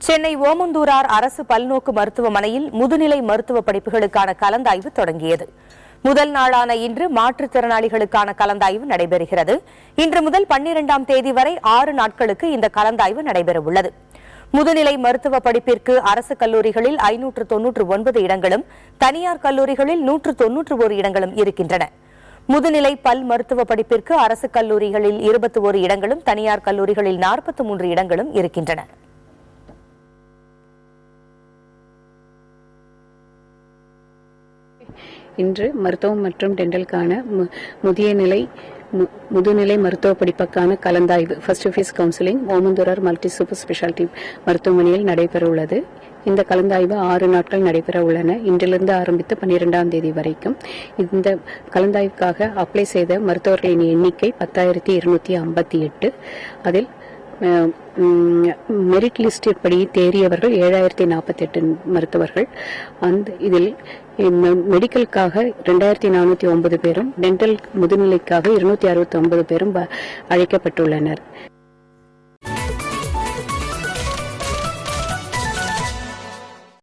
சென்னை ஓமந்தூரார் அரசு பல்நோக்கு மருத்துவமனையில் முதுநிலை மருத்துவ படிப்புகளுக்கான கலந்தாய்வு தொடங்கியது. முதல் நாளான இன்று மாற்றுத்திறனாளிகளுக்கான கலந்தாய்வு நடைபெறுகிறது. இன்று முதல் 12ஆம் தேதி வரை 6 நாட்களுக்கு இந்த கலந்தாய்வு நடைபெறவுள்ளது. முதுநிலை மருத்துவ படிப்பிற்கு அரசு கல்லூரிகளில் 599 இடங்களும், தனியார் கல்லூரிகளில் 191 இடங்களும் இருக்கின்றன. முதுநிலை பல் மருத்துவ படிப்பிற்கு அரசு கல்லூரிகளில் 21 இடங்களும், தனியார் கல்லூரிகளில் 43 இடங்களும் இருக்கின்றன. இன்று மருத்துவம் மற்றும் டென்டலுக்கான முதுநிலை மருத்துவ படிப்புக்கான கலந்தாய்வு first face counselling Omandurar multi super speciality மருத்துவமனையில் நடைபெற உள்ளது. இந்த கலந்தாய்வு 6 நாட்கள் நடைபெற உள்ளன. இன்றிலிருந்து ஆரம்பித்து 12ஆம் தேதி வரைக்கும். இந்த கலந்தாய்வுக்காக அப்ளை செய்த மருத்துவர்களின் எண்ணிக்கை 10,258. அதில் மெரிட் லிஸ்ட் படி தேறியவர்கள் 7,048 மருத்துவர்கள். இதில் மெடிக்கலுக்காக 2,409 பேரும், டென்டல் முதுநிலைக்காக 269 பேரும் அழைக்கப்பட்டுள்ளனர்.